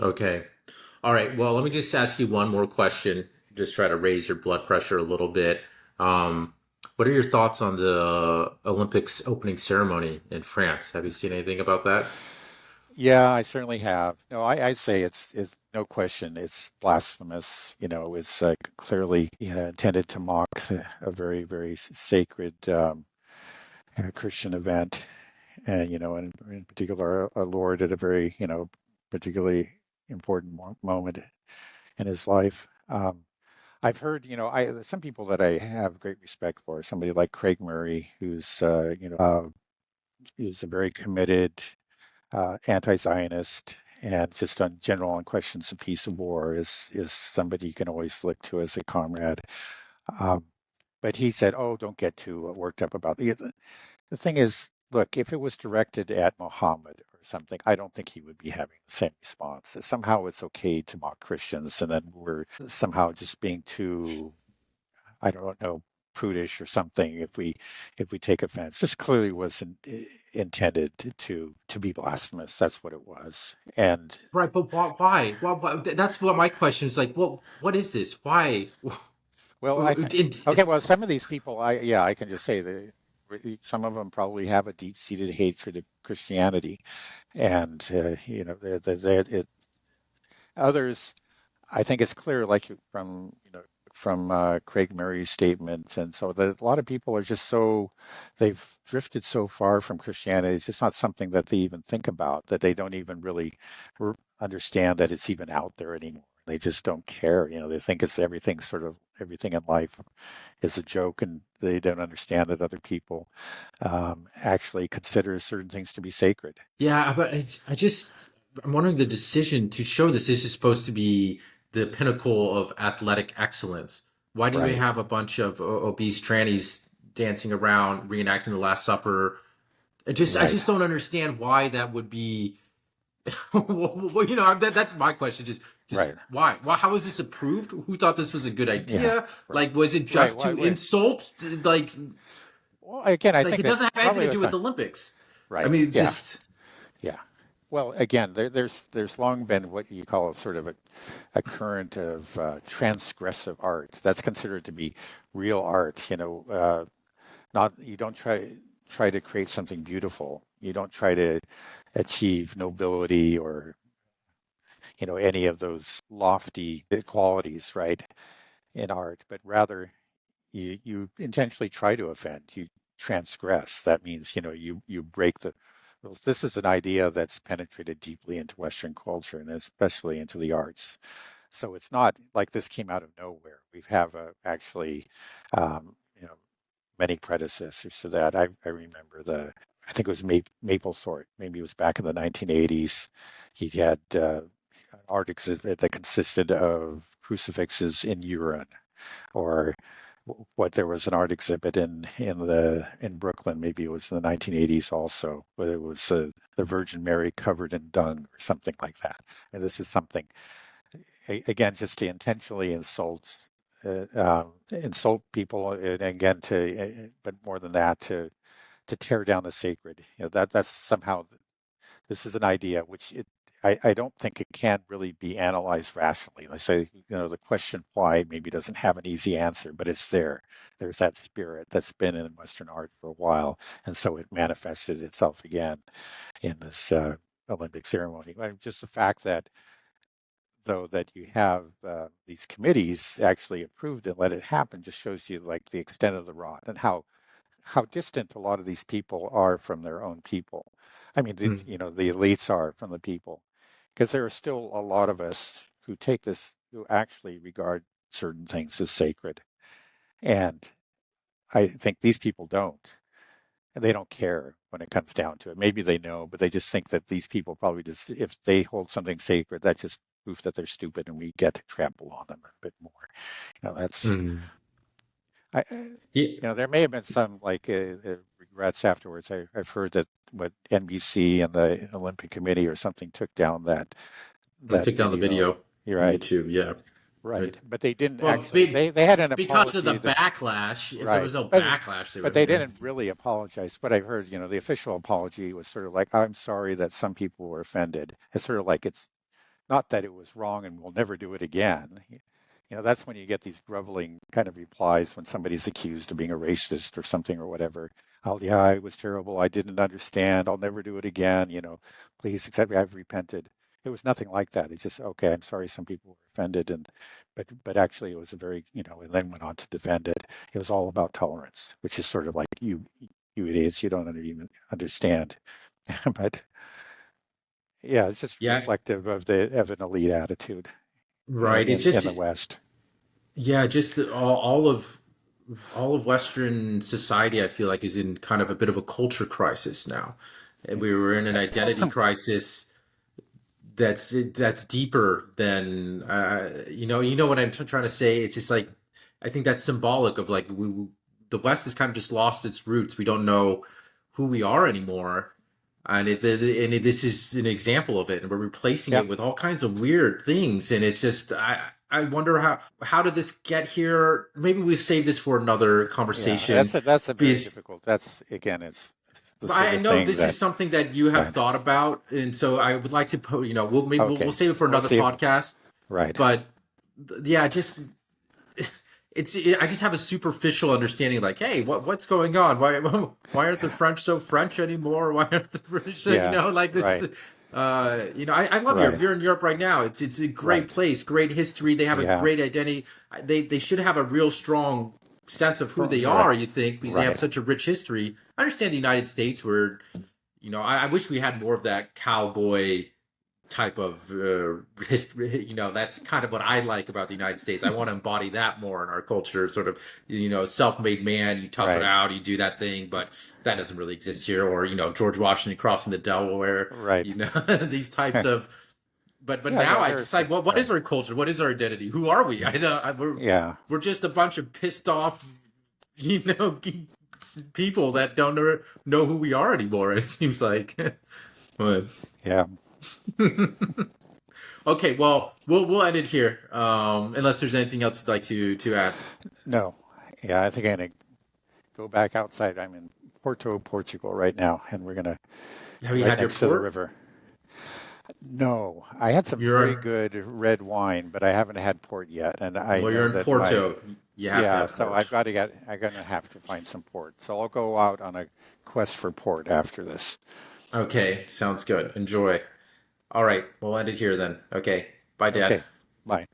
Okay. All right. Well, let me just ask you one more question. Just try to raise your blood pressure a little bit. Um, what are your thoughts on the Olympics opening ceremony in France? Have you seen anything about that? Yeah, I certainly have. No, I say it's no question. It's blasphemous. It's clearly intended to mock a very, very sacred Christian event, and and in particular, our Lord at a very particularly important moment in his life. I've heard, I some people that I have great respect for. Somebody like Craig Murray, who's is a very committed anti-Zionist, and just on general on questions of peace and war is somebody you can always look to as a comrade. Um, but he said, "Oh, don't get too worked up about it." The thing is, look, if it was directed at Muhammad or something, I don't think he would be having the same response. Somehow it's okay to mock Christians, and then we're somehow just being too, I don't know, prudish or something if we take offense. This clearly wasn't intended to be blasphemous. That's what it was. And Right, but why? That's what my question is like. What is this? Why? well, I think okay. Well, some of these people, I can just say that some of them probably have a deep-seated hatred of Christianity, and others. I think it's clear, like from Craig Murray's statement, and so that a lot of people are just they've drifted so far from Christianity. It's just not something that they even think about. That they don't even really understand that it's even out there anymore. They just don't care. They think it's everything in life is a joke, and they don't understand that other people actually consider certain things to be sacred. Yeah, but I'm wondering the decision to show this. This is supposed to be the pinnacle of athletic excellence. Why do we Right. have a bunch of obese trannies dancing around reenacting the Last Supper? I Right. just don't understand why that would be. Well, that's my question. Just Right. why? Why? How was this approved? Who thought this was a good Yeah. idea? Right. Like, was it Right. just Why? to Wait. insult? Well, again, I think It that doesn't have anything probably to do was with not the Olympics. I right. mean, it's Yeah. just Yeah. Well, again, there's long been what you call sort of a current of transgressive art. That's considered to be real art. Not you don't try to create something beautiful. You don't try to achieve nobility or any of those lofty qualities, right, in art, but rather you intentionally try to offend. You transgress. That means you break the rules. This is an idea that's penetrated deeply into Western culture and especially into the arts. So it's not like this came out of nowhere. We have actually, um, you know, many predecessors to that. I remember I think it was Maplethorpe. Maybe it was back in the 1980s. He had an art exhibit that consisted of crucifixes in urine, or what there was an art exhibit in Brooklyn. Maybe it was in the 1980s also, where it was the Virgin Mary covered in dung or something like that. And this is something again just to intentionally insult people, and again but more than that to tear down the sacred. That's somehow this is an idea which I don't think it can really be analyzed rationally. I say, the question why maybe doesn't have an easy answer, but it's there. There's that spirit that's been in Western art for a while, and so it manifested itself again in this Olympic ceremony. Just the fact that, though, that you have these committees actually approved and let it happen just shows you like the extent of the rot and how distant a lot of these people are from their own people. I mean, mm, the elites are from the people, because there are still a lot of us who actually regard certain things as sacred. And I think these people don't. And they don't care when it comes down to it. Maybe they know, but they just think that these people probably just, if they hold something sacred, that just proof that they're stupid and we get to trample on them a bit more. That's mm. Yeah. there may have been some like regrets afterwards. I've heard that what NBC and the Olympic Committee or something took down I that took down the video. video You're from right, YouTube. Yeah. right. But, But they didn't well, actually. They had an because of the apology. backlash, if there Right, was no backlash, they but would they have been. didn't really apologize. But I heard, the official apology was sort of like, "I'm sorry that some people were offended." It's sort of like it's not that it was wrong and we'll never do it again. That's when you get these groveling kind of replies when somebody's accused of being a racist or something or whatever. Oh, yeah, it was terrible. I didn't understand. I'll never do it again. Please accept me. I've repented. It was nothing like that. It's just, okay, I'm sorry some people were offended. But actually it was a very, and then went on to defend it. It was all about tolerance, which is sort of like you idiots, you don't even understand. But yeah, it's just Yeah, reflective of an elite attitude right. It's in just the West. yeah, just all of Western society, I feel like, is in kind of a bit of a culture crisis now. And we were in an identity crisis that's deeper than you know what I'm trying to say. It's just like I think that's symbolic of like the West has kind of just lost its roots. We don't know who we are anymore, and this is an example of it. And we're replacing Yeah, it with all kinds of weird things, and it's just I wonder how did this get here? Maybe we save this for another yeah. conversation That's a very because difficult. That's again, it's the sort I of know thing this is that. something that you have Right. thought about, and so I would like to, maybe we'll Okay. save it for We'll another see if. podcast. Right. But yeah, just I just have a superficial understanding, like, hey, what's going on? Why aren't the French so French anymore? Why aren't the British, Yeah. like this? Right. I love Europe. Right. You're in Europe right now. It's a great Right. place, great history. They have a Yeah. great identity. They should have a real strong sense of who they Right. are. You think because they have Right. such a rich history. I understand the United States, where I wish we had more of that cowboy type of history. That's kind of what I like about the United States. I want to embody that more in our culture. Sort of, self-made man. You tough it Right. out. You do that thing, but that doesn't really exist here. Or George Washington crossing the Delaware. Right. These types of. But Yeah. now No. I There's decide, what right. is our culture? What is our identity? Who are we? Yeah. We're just a bunch of pissed off, you know, people that don't know who we are anymore. It seems like. But Yeah. okay, well, we'll end it here. Unless there's anything else you'd like to add. No. Yeah. I think I'm gonna go back outside. I'm in Porto, Portugal right now, and we're gonna Have you right had your next to the port? river. No, I had some very You're good red wine, but I haven't had port yet, and I well, you're know in that my. Porto. You have to Yeah, have so port. I'm gonna have to find some port. So I'll go out on a quest for port after this. Okay, sounds good. Enjoy. All right, we'll end it here then. Okay, bye, Dad. Okay, bye.